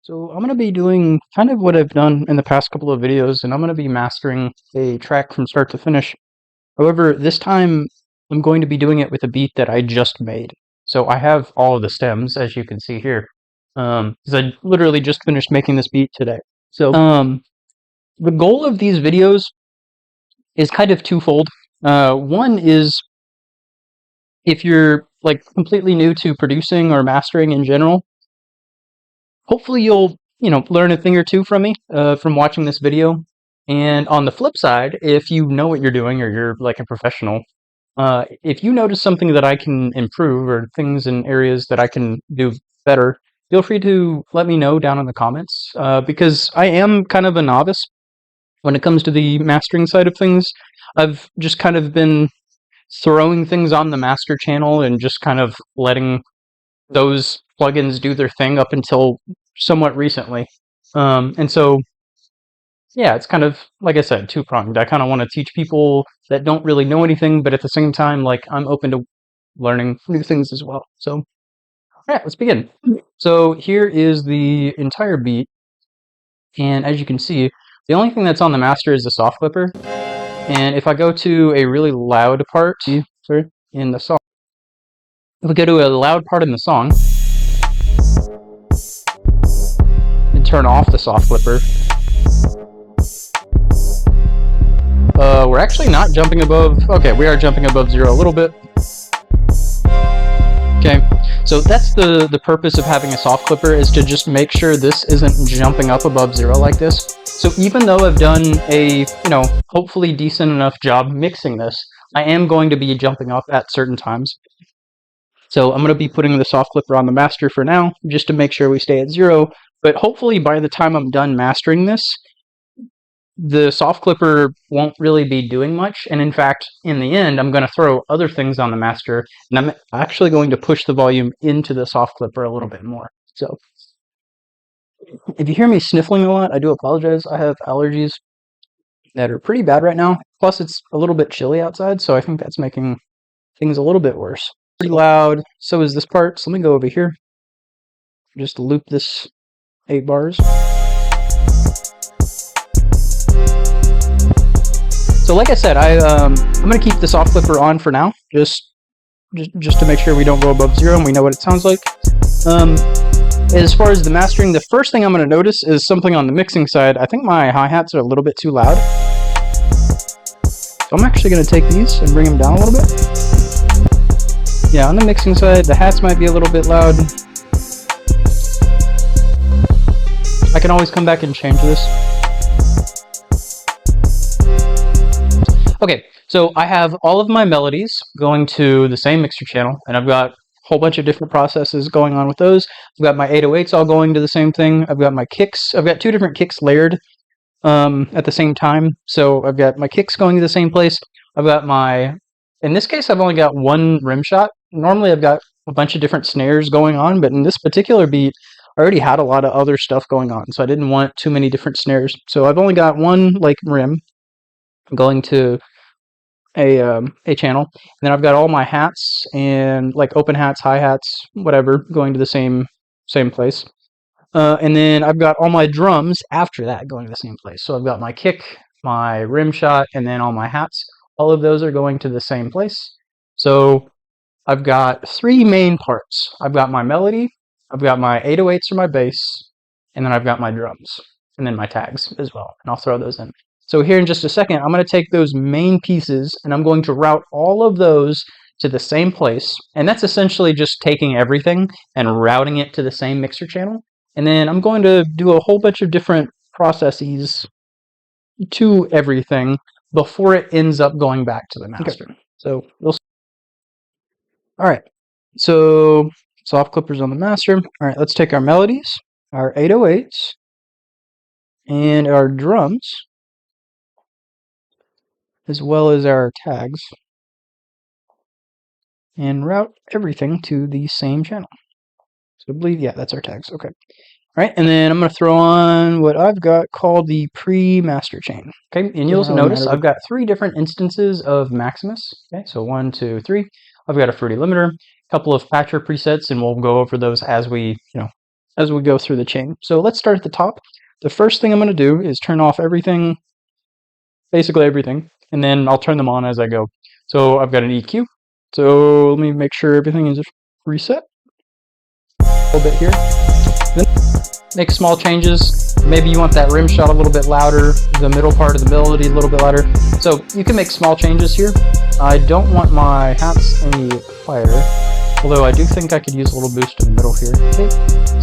So I'm going to be doing kind of what I've done in the past couple of videos, and I'm going to be mastering a track from start to finish. However, this time I'm going to be doing it with a beat that I just made. So I have all of the stems, as you can see here, because I literally just finished making this beat today. So the goal of these videos is kind of twofold. One is if you're like completely new to producing or mastering in general, hopefully you'll learn a thing or two from me from watching this video. And on the flip side, if you know what you're doing or you're like a professional, if you notice something that I can improve or things in areas that I can do better, feel free to let me know down in the comments, because I am kind of a novice when it comes to the mastering side of things. I've just kind of been throwing things on the master channel and just kind of letting those plugins do their thing up until somewhat recently. And so, yeah, it's kind of, like I said, two-pronged. I kind of want to teach people that don't really know anything, but at the same time, like, I'm open to learning new things as well. So, yeah, let's begin. So here is the entire beat, and as you can see, the only thing that's on the master is the soft clipper. And if I go to a really loud part in the song, if we go to a loud part in the song, and turn off the soft clipper, we're actually not jumping above. Okay, we are jumping above 0 a little bit. Okay, so that's the purpose of having a soft clipper, is to just make sure this isn't jumping up above 0 like this. So even though I've done a, hopefully decent enough job mixing this, I am going to be jumping up at certain times. So I'm going to be putting the soft clipper on the master for now, just to make sure we stay at 0. But hopefully by the time I'm done mastering this, the soft clipper won't really be doing much. And in fact, in the end, I'm going to throw other things on the master, and I'm actually going to push the volume into the soft clipper a little bit more. So if you hear me sniffling a lot, I do apologize. I have allergies that are pretty bad right now. Plus, it's a little bit chilly outside, so I think that's making things a little bit worse. Pretty loud. So is this part. So let me go over here. Just loop this 8 bars. So like I said, I'm going to keep the soft clipper on for now, just to make sure we don't go above 0 and we know what it sounds like. As far as the mastering, the first thing I'm going to notice is something on the mixing side. I think my hi-hats are a little bit too loud. So I'm actually going to take these and bring them down a little bit. Yeah, on the mixing side, the hats might be a little bit loud. I can always come back and change this. Okay, so I have all of my melodies going to the same mixer channel, and I've got a whole bunch of different processes going on with those. I've got my 808s all going to the same thing. I've got my kicks. I've got 2 different kicks layered at the same time. So I've got my kicks going to the same place. I've got my, in this case, I've only got 1 rim shot. Normally I've got a bunch of different snares going on, but in this particular beat, I already had a lot of other stuff going on, so I didn't want too many different snares. So I've only got 1 like rim going to a channel, and then I've got all my hats and like open hats, hi-hats, whatever, going to the same place. And then I've got all my drums after that going to the same place. So I've got my kick, my rim shot, and then all my hats. All of those are going to the same place. So I've got 3 main parts. I've got my melody, I've got my 808s for my bass, and then I've got my drums, and then my tags as well, and I'll throw those in. So here in just a second, I'm going to take those main pieces and I'm going to route all of those to the same place. And that's essentially just taking everything and routing it to the same mixer channel. And then I'm going to do a whole bunch of different processes to everything before it ends up going back to the master. Okay. So we'll see. All right. So soft clippers on the master. All right, let's take our melodies, our 808s, and our drums, as well as our tags, and route everything to the same channel. So I believe, yeah, that's our tags. Okay. All right, and then I'm going to throw on what I've got called the pre-master chain. Okay, and you'll notice I've got 3 different instances of Maximus. Okay, so 1, 2, 3. I've got a fruity limiter, a couple of patcher presets, and we'll go over those as we, as we go through the chain. So let's start at the top. The first thing I'm going to do is turn off everything, basically everything, and then I'll turn them on as I go. So I've got an EQ. So let me make sure everything is reset. A little bit here. Then make small changes. Maybe you want that rim shot a little bit louder, the middle part of the melody a little bit louder. So you can make small changes here. I don't want my hats any quieter, although I do think I could use a little boost in the middle here. Okay.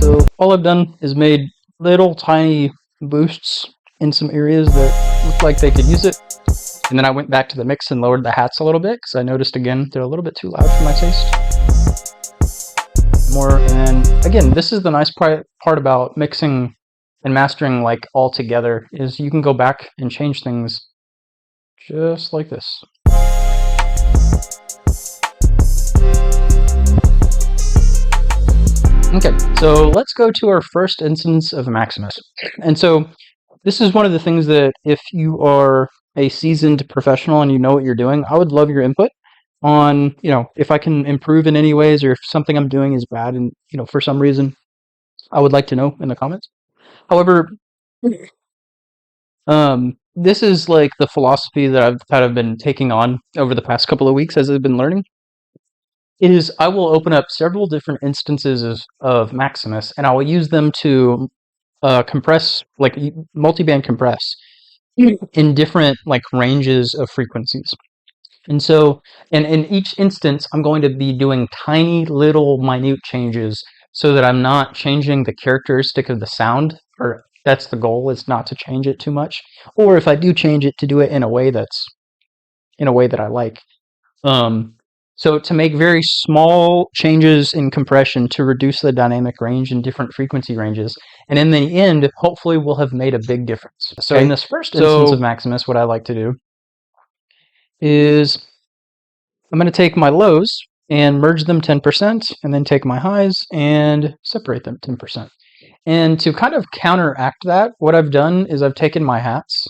So all I've done is made little tiny boosts in some areas that look like they could use it. And then I went back to the mix and lowered the hats a little bit because I noticed again they're a little bit too loud for my taste. More, and then again, this is the nice part about mixing and mastering like all together is you can go back and change things just like this. Okay, so let's go to our first instance of Maximus. And so this is one of the things that if you are a seasoned professional and you know what you're doing, I would love your input on, if I can improve in any ways or if something I'm doing is bad and, for some reason, I would like to know in the comments. However, this is like the philosophy that I've kind of been taking on over the past couple of weeks as I've been learning. Is I will open up several different instances of Maximus and I will use them to compress, like multiband compress in different like ranges of frequencies. And so, and in each instance, I'm going to be doing tiny little minute changes so that I'm not changing the characteristic of the sound, or that's the goal, is not to change it too much. Or if I do change it, to do it in a way that I like. So to make very small changes in compression to reduce the dynamic range in different frequency ranges. And in the end, hopefully we'll have made a big difference. So in this first instance of Maximus, what I like to do is I'm going to take my lows and merge them 10%, and then take my highs and separate them 10%. And to kind of counteract that, what I've done is I've taken my hats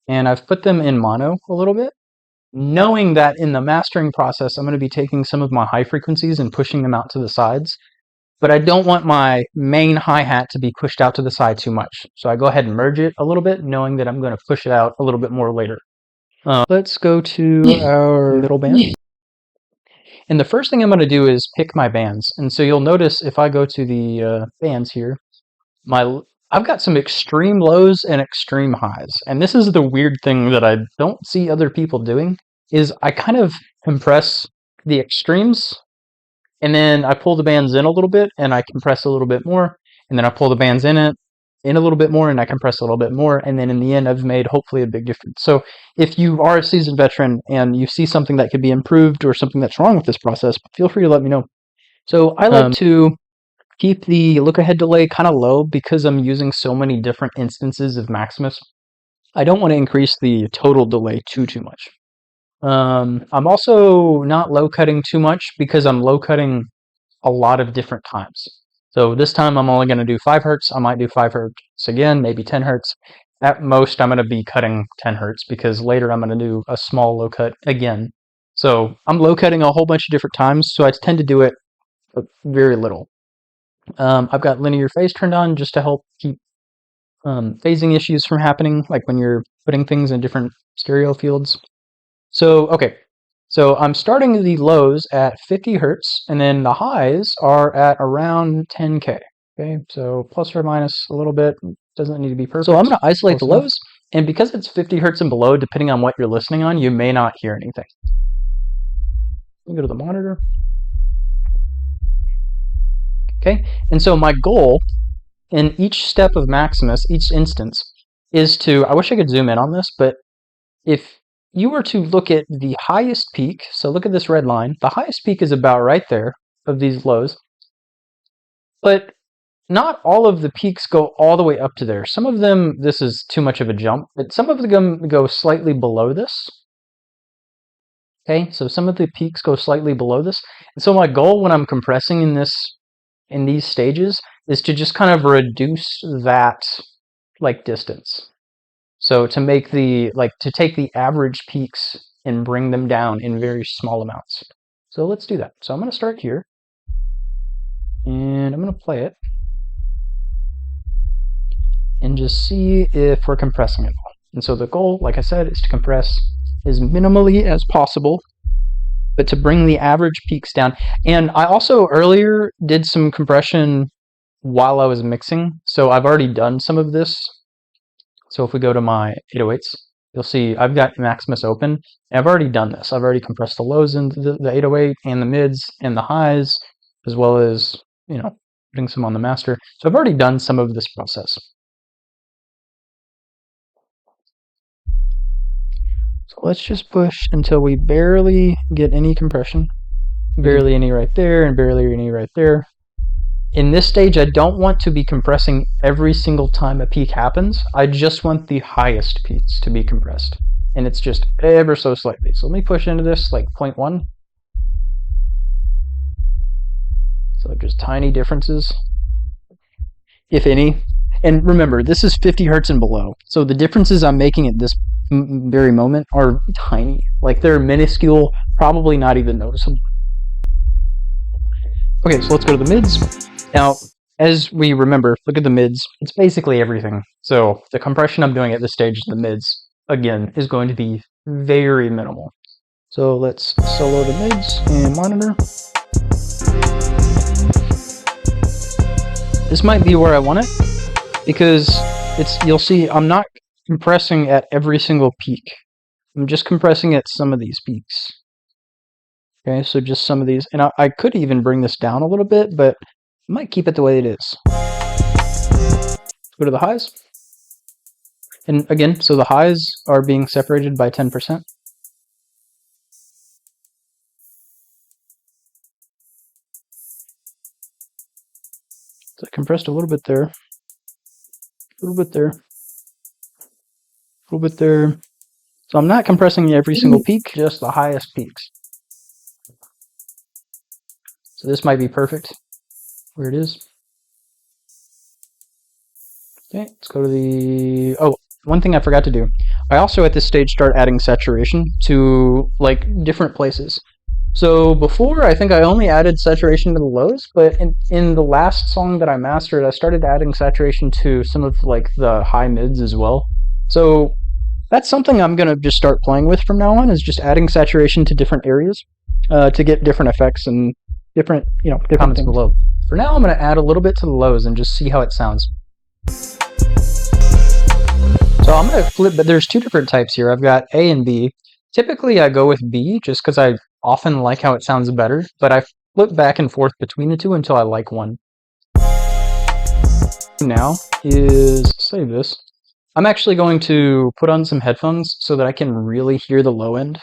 and I've put them in mono a little bit, knowing that in the mastering process, I'm going to be taking some of my high frequencies and pushing them out to the sides. But I don't want my main hi-hat to be pushed out to the side too much. So I go ahead and merge it a little bit, knowing that I'm going to push it out a little bit more later. Let's go to our middle band. And the first thing I'm going to do is pick my bands. And so you'll notice if I go to the bands here, I've got some extreme lows and extreme highs. And this is the weird thing that I don't see other people doing, is I kind of compress the extremes, and then I pull the bands in a little bit, and I compress a little bit more, and then I pull the bands in a little bit more, and I compress a little bit more, and then in the end, I've made hopefully a big difference. So if you are a seasoned veteran and you see something that could be improved or something that's wrong with this process, feel free to let me know. So I like to keep the look-ahead delay kind of low because I'm using so many different instances of Maximus. I don't want to increase the total delay too much. I'm also not low-cutting too much because I'm low-cutting a lot of different times. So this time I'm only going to do 5 hertz. I might do 5 hertz again, maybe 10 hertz. At most, I'm going to be cutting 10 hertz because later I'm going to do a small low cut again. So I'm low cutting a whole bunch of different times, so I tend to do it very little. I've got linear phase turned on just to help keep phasing issues from happening, like when you're putting things in different stereo fields. So, okay. So I'm starting the lows at 50 hertz, and then the highs are at around 10K. Okay, so plus or minus a little bit. Doesn't need to be perfect. So I'm going to isolate the lows, and because it's 50 hertz and below, depending on what you're listening on, you may not hear anything. Let me go to the monitor. Okay, and so my goal in each step of Maximus, each instance, is to, I wish I could zoom in on this, but if you were to look at the highest peak, so look at this red line, the highest peak is about right there of these lows, but not all of the peaks go all the way up to there. Some of them, this is too much of a jump, but some of them go slightly below this. Okay, so some of the peaks go slightly below this. And so my goal when I'm compressing in these stages is to just kind of reduce that like distance. So to make to take the average peaks and bring them down in very small amounts. So let's do that. So I'm going to start here, and I'm going to play it. and just see if we're compressing it all. And so the goal, like I said, is to compress as minimally as possible, but to bring the average peaks down. And I also earlier did some compression while I was mixing, so I've already done some of this. So if we go to my 808s, you'll see I've got Maximus open, and I've already done this. I've already compressed the lows into the 808 and the mids and the highs, as well as, putting some on the master. So I've already done some of this process. So let's just push until we barely get any compression. Barely any right there, and barely any right there. In this stage, I don't want to be compressing every single time a peak happens. I just want the highest peaks to be compressed. And it's just ever so slightly. So let me push into this like 0.1. So just tiny differences, if any. And remember, this is 50 hertz and below. So the differences I'm making at this very moment are tiny. Like they're minuscule, probably not even noticeable. Okay, so let's go to the mids. Now, as we remember, look at the mids. It's basically everything. So the compression I'm doing at this stage, the mids, again, is going to be very minimal. So let's solo the mids and monitor. This might be where I want it, because you'll see I'm not compressing at every single peak. I'm just compressing at some of these peaks. Okay, so just some of these. And I could even bring this down a little bit, but I might keep it the way it is. Let's go to the highs. And again, so the highs are being separated by 10%. So I compressed a little bit there. A little bit there. A little bit there. So I'm not compressing every single peak, just the highest peaks. So this might be perfect where it is. Okay, let's go to the... Oh, one thing I forgot to do. I also at this stage start adding saturation to like different places. So before, I think I only added saturation to the lows, but in the last song that I mastered, I started adding saturation to some of like the high mids as well. So that's something I'm going to just start playing with from now on, is just adding saturation to different areas to get different effects and different comments things below. For now, I'm going to add a little bit to the lows and just see how it sounds. So I'm going to flip, but there's two different types here. I've got A and B. Typically, I go with B just because I often like how it sounds better, but I flip back and forth between the two until I like one. Now is, save this. I'm actually going to put on some headphones so that I can really hear the low end.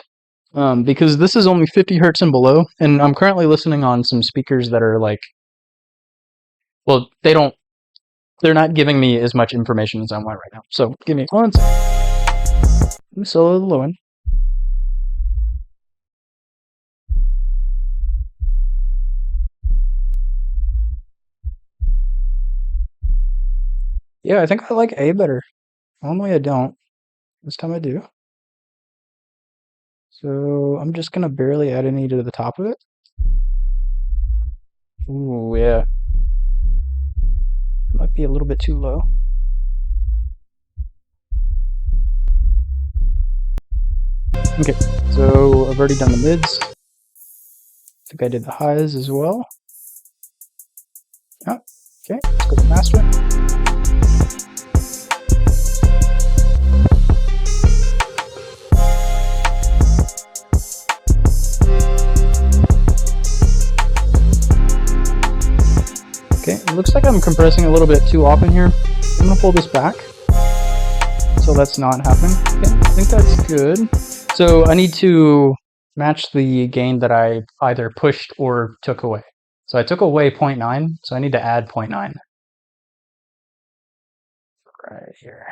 Because this is only 50 hertz and below, and I'm currently listening on some speakers that are like, well, they're not giving me as much information as I want right now. So give me 1 second. Let me solo the low end. Yeah, I think I like A better. Normally I don't. This time I do. So I'm just going to barely add any to the top of it. Ooh, yeah. Might be a little bit too low. Okay, so I've already done the mids. I think I did the highs as well. Oh, okay, let's go to master. Okay, it looks like I'm compressing a little bit too often here. I'm going to pull this back so that's not happening. Okay, I think that's good. So I need to match the gain that I either pushed or took away. So I took away 0.9, so I need to add 0.9. Right here.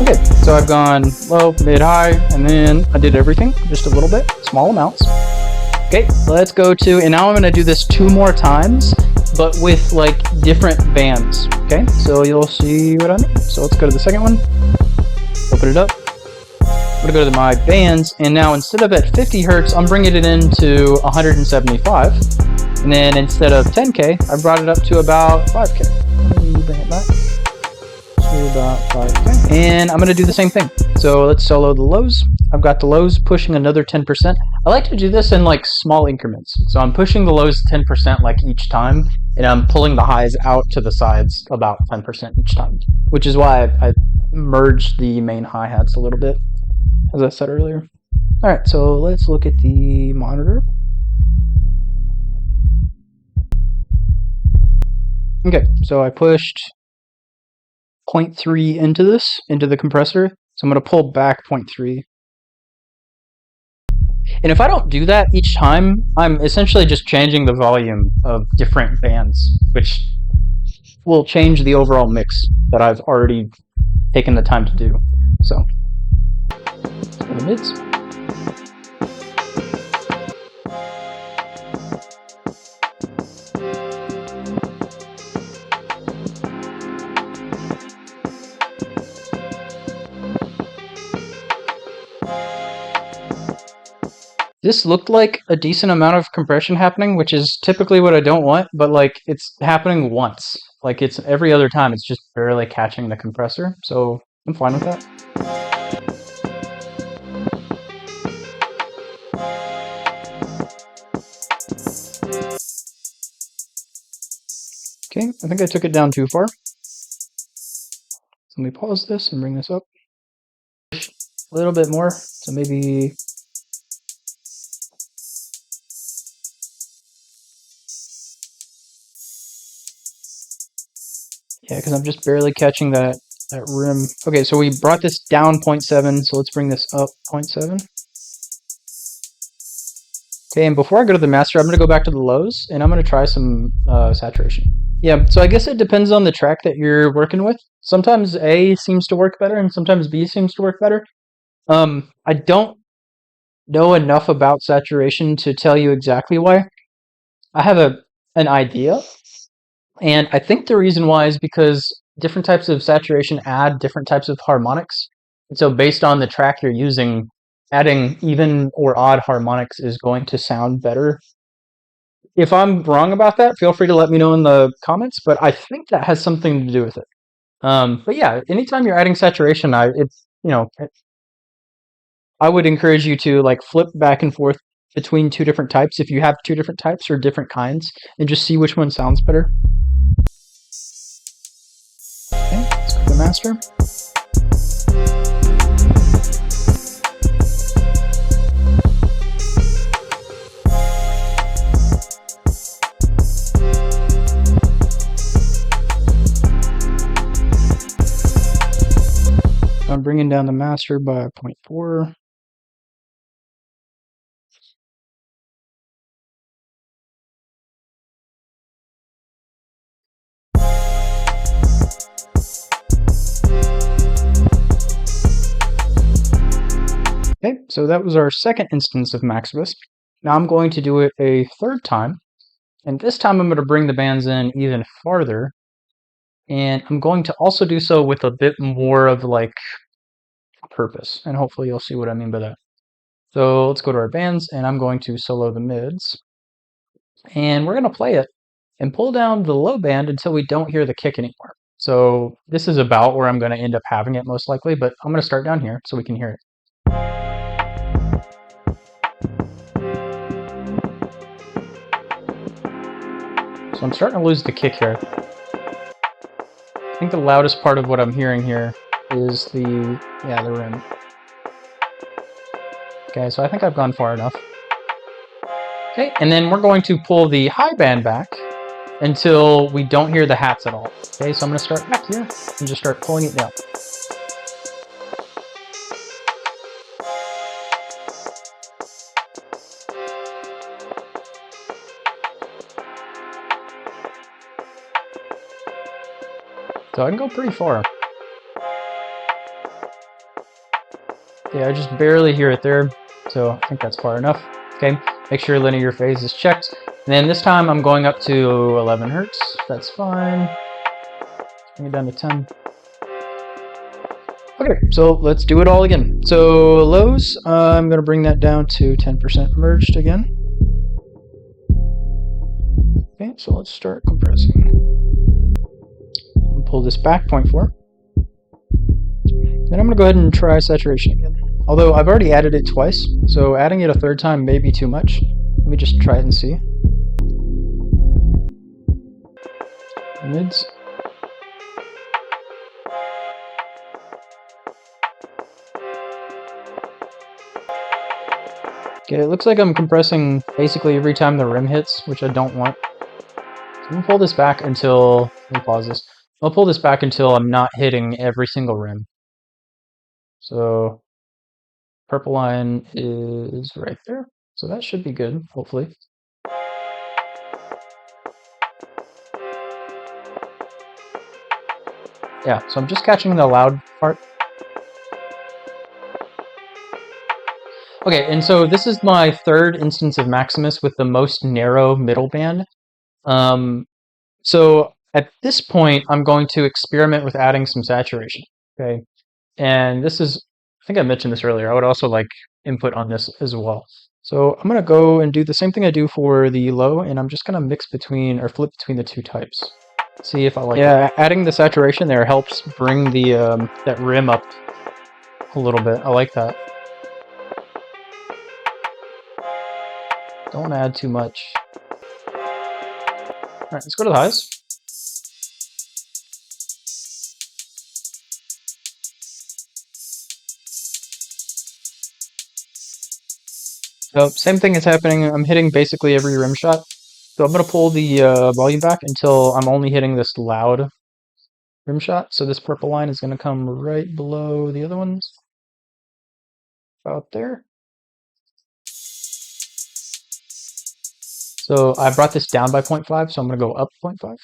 Okay, so I've gone low, mid, high, and then I did everything, just a little bit, small amounts. Okay, let's go to, and now I'm going to do this 2 more times, but with like different bands. Okay, so you'll see what I mean. So let's go to the second one, open it up. I'm going to go to my bands, and now instead of at 50 hertz, I'm bringing it into 175. And then instead of 10K, I brought it up to about 5K. bring it back to about 5. And I'm going to do the same thing. So let's solo the lows. I've got the lows pushing another 10%. I like to do this in like small increments. So I'm pushing the lows 10% like each time, and I'm pulling the highs out to the sides about 10% each time, which is why I merged the main hi-hats a little bit, as I said earlier. Alright, so let's look at the monitor. Okay, so I pushed 0.3 into the compressor. So I'm going to pull back 0.3. And if I don't do that each time, I'm essentially just changing the volume of different bands, which will change the overall mix that I've already taken the time to do. So, for the mids. This looked like a decent amount of compression happening, which is typically what I don't want, but like it's happening once. Like it's every other time, it's just barely catching the compressor, so I'm fine with that. Okay, I think I took it down too far. So let me pause this and bring this up. A little bit more, so maybe... Yeah, because I'm just barely catching that rim. Okay, so we brought this down 0.7, so let's bring this up 0.7. Okay, and before I go to the master, I'm going to go back to the lows, and I'm going to try some saturation. Yeah, so I guess it depends on the track that you're working with. Sometimes A seems to work better, and sometimes B seems to work better. I don't know enough about saturation to tell you exactly why. I have an idea, and I think the reason why is because different types of saturation add different types of harmonics. And so based on the track you're using, adding even or odd harmonics is going to sound better. If I'm wrong about that, feel free to let me know in the comments, but I think that has something to do with it. But yeah, anytime you're adding saturation, I would encourage you to like flip back and forth between two different types if you have two different types or different kinds, and just see which one sounds better. Okay, let's go to the master. I'm bringing down the master by 0.4. Okay, so that was our second instance of Maximus. Now I'm going to do it a third time, and this time I'm going to bring the bands in even farther, and I'm going to also do so with a bit more of like purpose, and hopefully you'll see what I mean by that. So let's go to our bands, and I'm going to solo the mids, and we're going to play it and pull down the low band until we don't hear the kick anymore. So this is about where I'm going to end up having it most likely, but I'm going to start down here so we can hear it. So I'm starting to lose the kick here. I think the loudest part of what I'm hearing here is the rim. Okay, so I think I've gone far enough. Okay, and then we're going to pull the high band back until we don't hear the hats at all. Okay, so I'm going to start back here and just start pulling it down. So I can go pretty far. Yeah, I just barely hear it there, so I think that's far enough. Okay, make sure linear phase is checked. And then this time I'm going up to 11 hertz. That's fine. Bring it down to 10. Okay, so let's do it all again. So lows, I'm going to bring that down to 10% merged again. Okay, so let's start compressing. pull this back 0.4. Then I'm going to go ahead and try saturation again. Although I've already added it twice, so adding it a third time may be too much. Let me just try it and see. Mids. Okay, it looks like I'm compressing basically every time the rim hits, which I don't want. So I'm going to pull this back until... Let me pause this. I'll pull this back until I'm not hitting every single rim. So purple line is right there. So that should be good, hopefully. Yeah, so I'm just catching the loud part. Okay, and so this is my third instance of Maximus with the most narrow middle band. So at this point, I'm going to experiment with adding some saturation. Okay, and this is, I think I mentioned this earlier, I would also like input on this as well. So I'm going to go and do the same thing I do for the low, and I'm just going to mix between, or flip between the two types. See if I like it. Yeah, adding the saturation there helps bring the that rim up a little bit. I like that. Don't add too much. Alright, let's go to the highs. So same thing is happening. I'm hitting basically every rim shot. So I'm going to pull the volume back until I'm only hitting this loud rim shot. So this purple line is going to come right below the other ones. About there. So I brought this down by 0.5, so I'm going to go up 0.5.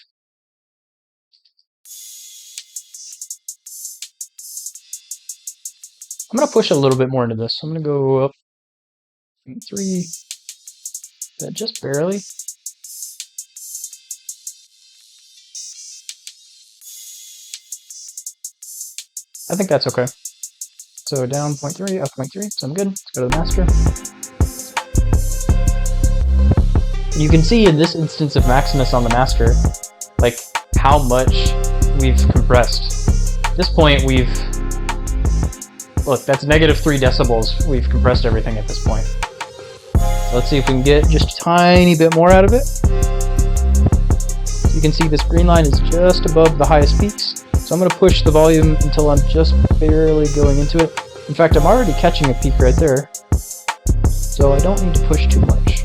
I'm going to push a little bit more into this. I'm going to go up 3, just barely. I think that's okay. So down 0.3, up 0.3, so I'm good. Let's go to the master. You can see in this instance of Maximus on the master, like how much we've compressed. At this point, look, that's -3 decibels. We've compressed everything at this point. So let's see if we can get just a tiny bit more out of it. You can see this green line is just above the highest peaks. So I'm going to push the volume until I'm just barely going into it. In fact, I'm already catching a peak right there. So I don't need to push too much.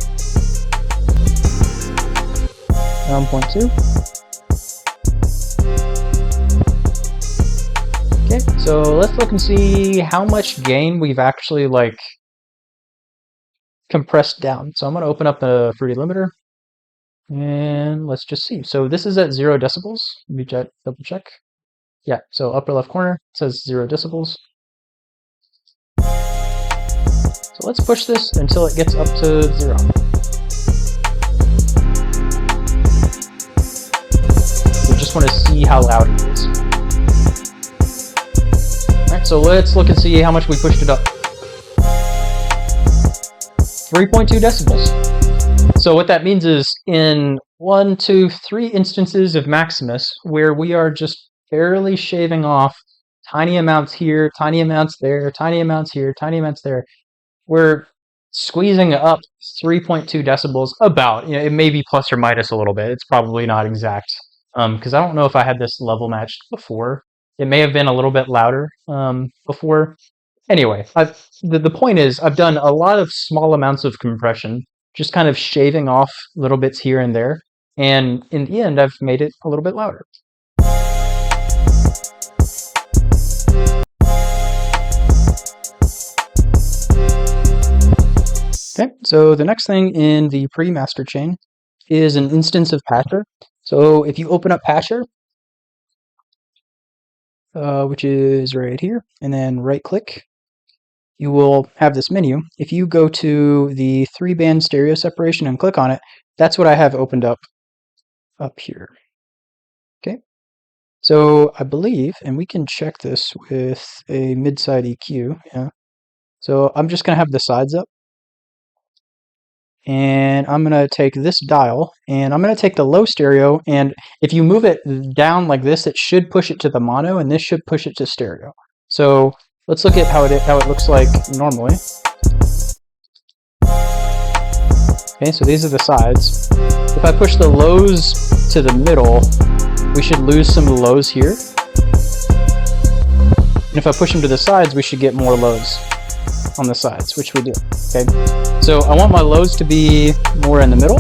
Down 0.2. Okay, so let's look and see how much gain we've actually like compressed down. So I'm going to open up the fruity limiter and let's just see. So this is at 0 decibels. Let me double check. Yeah, so upper left corner says 0 decibels. So let's push this until it gets up to 0. We just want to see how loud it is. Alright, so let's look and see how much we pushed it up. 3.2 decibels. So what that means is in 1, 2, 3 instances of Maximus where we are just barely shaving off tiny amounts here, tiny amounts there, tiny amounts here, tiny amounts there, we're squeezing up 3.2 decibels about. You know, it may be plus or minus a little bit. It's probably not exact because I don't know if I had this level matched before. It may have been a little bit louder before. Anyway, the point is I've done a lot of small amounts of compression, just kind of shaving off little bits here and there, and in the end I've made it a little bit louder. Okay, so the next thing in the pre-master chain is an instance of Patcher. So if you open up Patcher, which is right here, and then right-click, you will have this menu. If you go to the 3-band stereo separation and click on it, that's what I have opened up here. Okay, so I believe, and we can check this with a mid-side EQ, yeah. So I'm just going to have the sides up. and I'm going to take this dial, and I'm going to take the low stereo, and if you move it down like this, it should push it to the mono, and this should push it to stereo. So let's look at how it looks like normally. Okay, so these are the sides. If I push the lows to the middle, we should lose some of the lows here. And if I push them to the sides, we should get more lows on the sides, which we do. Okay, so I want my lows to be more in the middle.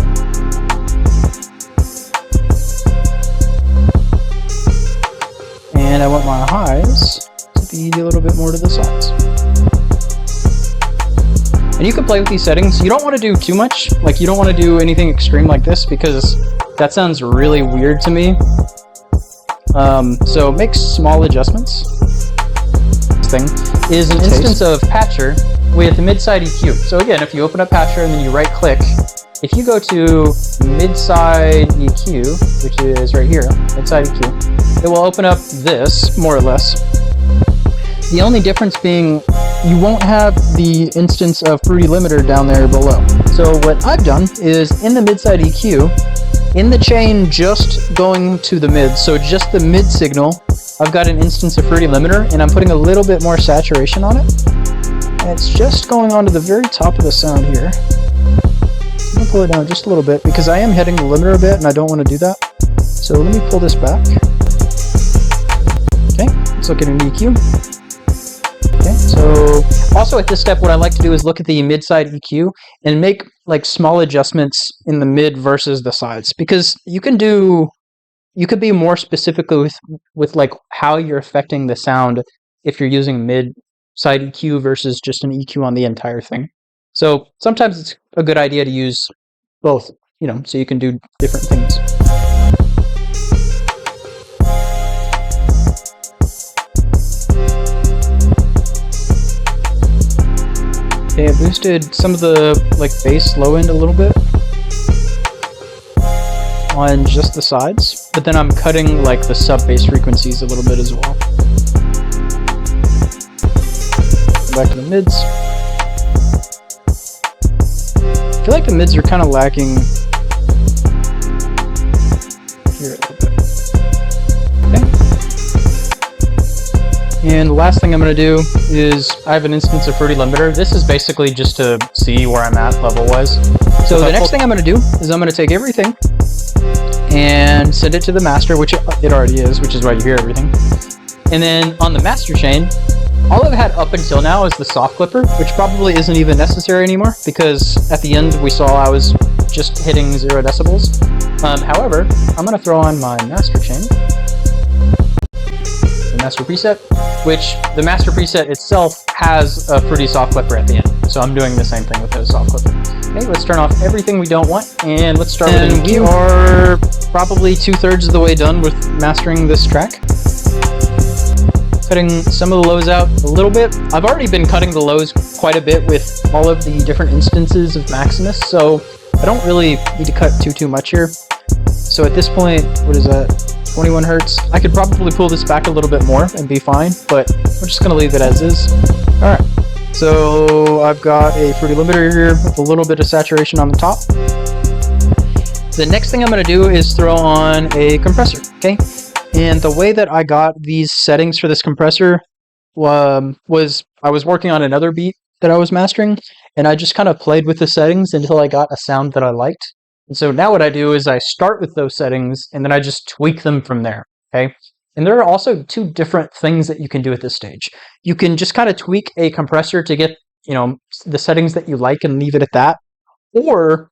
And I want my highs to be a little bit more to the sides. And you can play with these settings. You don't want to do too much. Like, you don't want to do anything extreme like this because that sounds really weird to me. So make small adjustments. Thing is an instance of Patcher with mid-side EQ. So again, if you open up Patcher and then you right-click, if you go to mid-side EQ, which is right here, mid-side EQ, it will open up this, more or less. The only difference being you won't have the instance of Fruity Limiter down there below. So what I've done is in the mid-side EQ, in the chain just going to the mid, so just the mid signal, I've got an instance of Fruity Limiter, and I'm putting a little bit more saturation on it. And it's just going on to the very top of the sound here. I'm going to pull it down just a little bit, because I am hitting the limiter a bit, and I don't want to do that. So let me pull this back. Okay, let's look at an EQ. Okay, so also at this step, what I like to do is look at the mid-side EQ, and make like small adjustments in the mid versus the sides, because you could be more specific with like how you're affecting the sound if you're using mid-side EQ versus just an EQ on the entire thing. So sometimes it's a good idea to use both, you know, so you can do different things. Okay, I boosted some of the like bass low end a little bit on just the sides, but then I'm cutting like the sub bass frequencies a little bit as well. Back to the mids. I feel like the mids are kind of lacking here a little bit. Okay. And the last thing I'm going to do is I have an instance of Fruity Limiter. This is basically just to see where I'm at level-wise. So the next thing I'm going to do is I'm going to take everything and send it to the master, which it already is, which is why you hear everything. And then on the master chain, all I've had up until now is the soft clipper, which probably isn't even necessary anymore, because at the end we saw I was just hitting 0 decibels. However, I'm going to throw on my master chain, the master preset, which the master preset itself has a Fruity soft clipper at the end. So I'm doing the same thing with the soft clipper. Okay, let's turn off everything we don't want, and let's start with an EQ. We are probably 2/3 of the way done with mastering this track. Cutting some of the lows out a little bit. I've already been cutting the lows quite a bit with all of the different instances of Maximus, so I don't really need to cut too much here. So at this point, what is that? 21 hertz. I could probably pull this back a little bit more and be fine, but we're just going to leave it as is. Alright, so I've got a Fruity Limiter here with a little bit of saturation on the top. The next thing I'm going to do is throw on a compressor, okay? And the way that I got these settings for this compressor was I was working on another beat that I was mastering, and I just kind of played with the settings until I got a sound that I liked. And so now what I do is I start with those settings, and then I just tweak them from there, okay? And there are also two different things that you can do at this stage. You can just kind of tweak a compressor to get, you know, the settings that you like and leave it at that. Or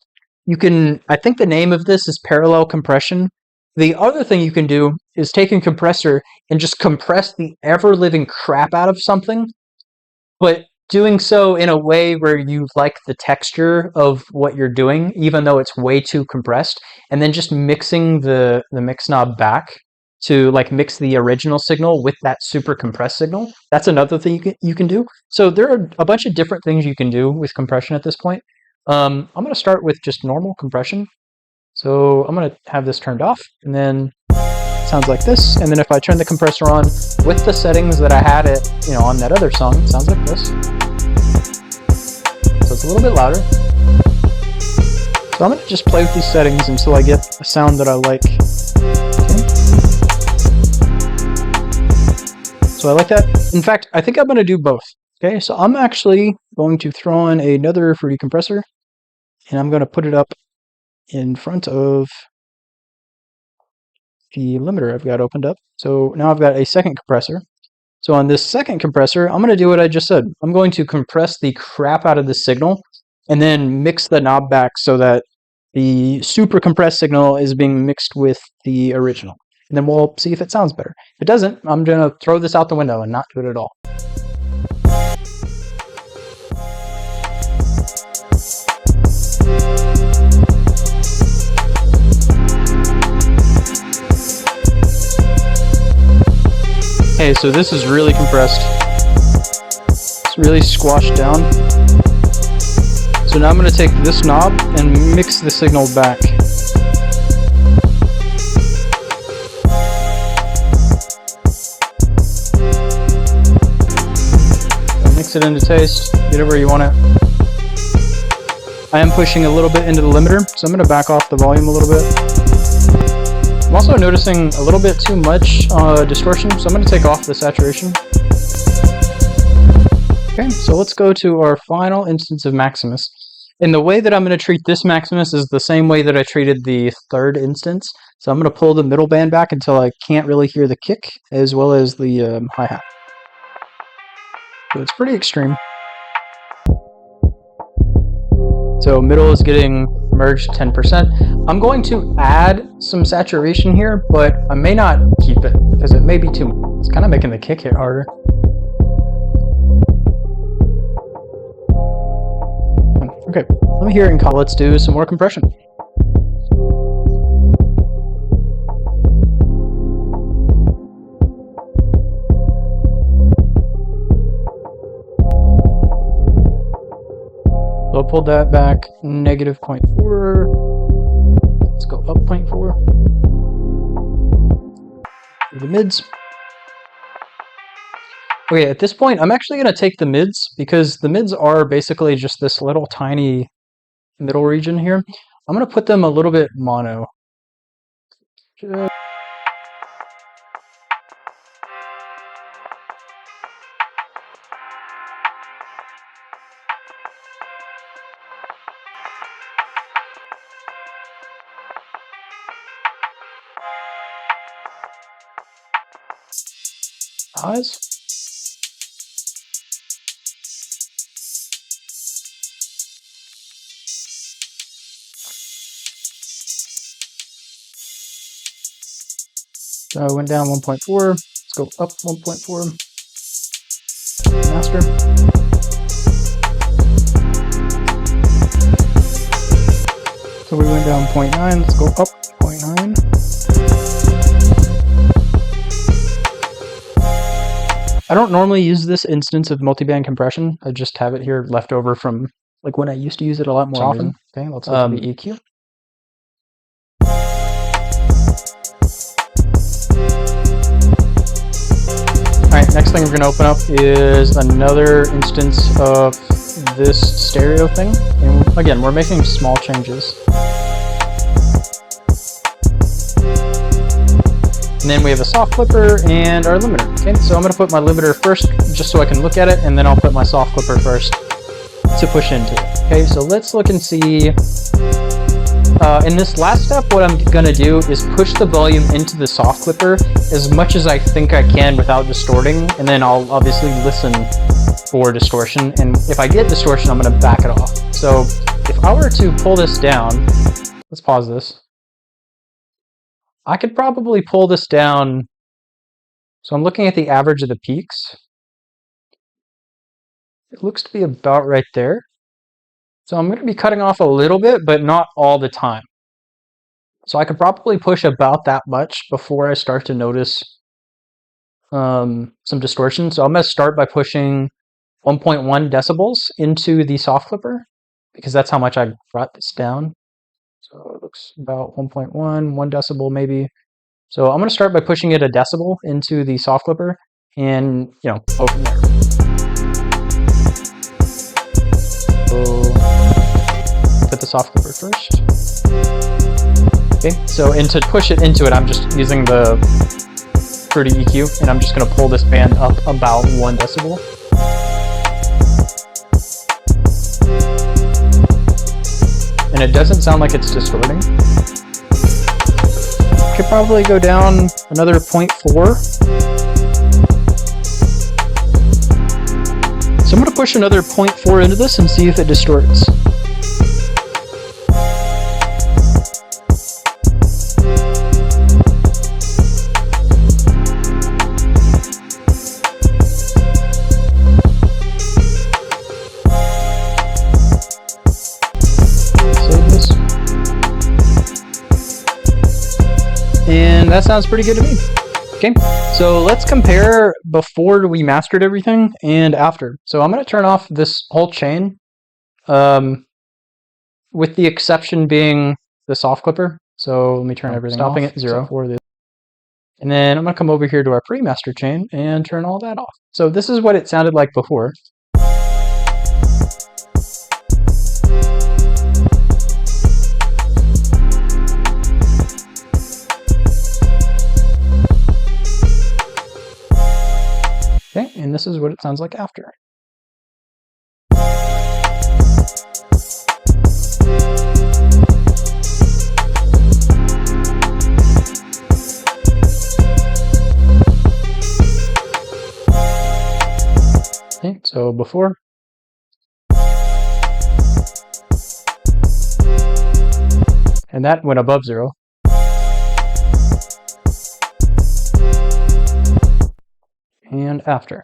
you can, I think the name of this is parallel compression. The other thing you can do is take a compressor and just compress the ever-living crap out of something, but doing so in a way where you like the texture of what you're doing, even though it's way too compressed, and then just mixing the mix knob back to like mix the original signal with that super compressed signal. That's another thing you can do. So there are a bunch of different things you can do with compression at this point. I'm going to start with just normal compression. So I'm going to have this turned off, and then it sounds like this. And then if I turn the compressor on with the settings that I had it, you know, on that other song, it sounds like this. So it's a little bit louder. So I'm going to just play with these settings until I get a sound that I like. Okay. So I like that. In fact, I think I'm going to do both. Okay, so I'm actually going to throw on another fruity compressor, and I'm going to put it up in front of the limiter I've got opened up. So now I've got a second compressor. So on this second compressor, I'm going to do what I just said. I'm going to compress the crap out of the signal and then mix the knob back so that the super compressed signal is being mixed with the original. And then we'll see if it sounds better. If it doesn't, I'm going to throw this out the window and not do it at all. Okay, so this is really compressed. It's really squashed down. So now I'm going to take this knob and mix the signal back. Mix it into taste, get it where you want it. I am pushing a little bit into the limiter, so I'm going to back off the volume a little bit. I'm also noticing a little bit too much distortion, so I'm going to take off the saturation. Okay, so let's go to our final instance of Maximus. And the way that I'm going to treat this Maximus is the same way that I treated the third instance. So I'm going to pull the middle band back until I can't really hear the kick, as well as the hi-hat. So it's pretty extreme. So middle is getting merged 10%. I'm going to add some saturation here, but I may not keep it because it may be too much. It's kind of making the kick hit harder. Okay, let me hear it and call. Let's do some more compression. So I pulled that back negative 0.4. Let's go up 0.4. The mids. Okay, at this point, I'm actually going to take the mids because the mids are basically just this little tiny middle region here. I'm going to put them a little bit mono. Highs. So I went down 1.4. Let's go up 1.4. Master. So we went down 0.9. Let's go up 0.9. I don't normally use this instance of multiband compression. I just have it here left over from like when I used to use it a lot more often. Okay, let's look at the EQ. Alright, next thing we're going to open up is another instance of this stereo thing. And again, we're making small changes. And then we have a soft clipper and our limiter. Okay, so I'm going to put my limiter first just so I can look at it, and then I'll put my soft clipper first to push into it. Okay, so let's look and see. In this last step, what I'm going to do is push the volume into the soft clipper as much as I think I can without distorting, and then I'll obviously listen for distortion, and if I get distortion, I'm going to back it off. So if I were to pull this down, let's pause this. I could probably pull this down. So I'm looking at the average of the peaks. It looks to be about right there. So I'm going to be cutting off a little bit, but not all the time. So I could probably push about that much before I start to notice some distortion. So I'm going to start by pushing 1.1 decibels into the soft clipper, because that's how much I brought this down. So it looks about 1.1, 1 decibel maybe. So I'm going to start by pushing it a decibel into the soft clipper and, go from there. So put the soft clipper first. Okay, so to push it into it, I'm just using the Fruity EQ, and I'm just going to pull this band up about 1 decibel. And it doesn't sound like it's distorting. Could probably go down another 0.4. So I'm going to push another 0.4 into this and see if it distorts. And that sounds pretty good to me. Okay, so let's compare before we mastered everything and after. So I'm going to turn off this whole chain, with the exception being the soft clipper. So let me turn everything off, stopping at 0 for this. And then I'm going to come over here to our pre-master chain and turn all that off. So this is what it sounded like before. Okay, and this is what it sounds like after. Okay, so before. And that went above 0. And after.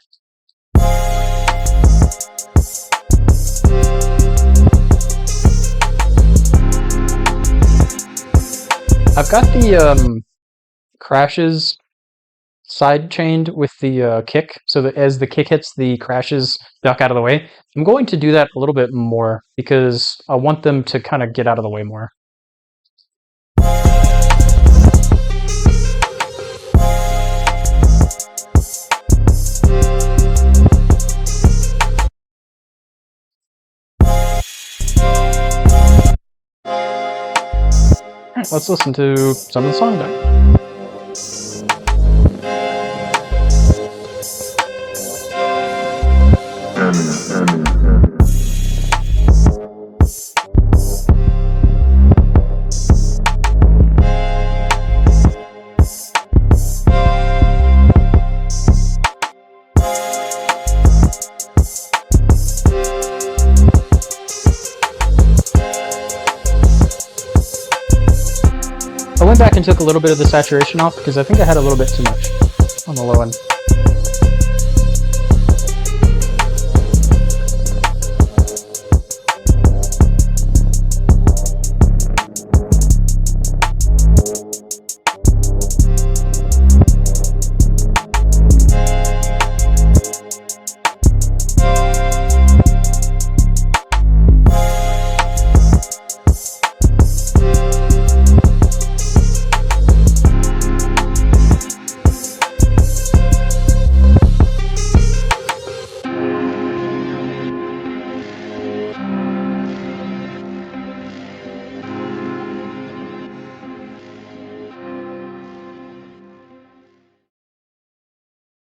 I've got the crashes side chained with the kick, so that as the kick hits, the crashes duck out of the way. I'm going to do that a little bit more because I want them to kind of get out of the way more. Alright, let's listen to some of the song now. I went back and took a little bit of the saturation off because I think I had a little bit too much on the low end.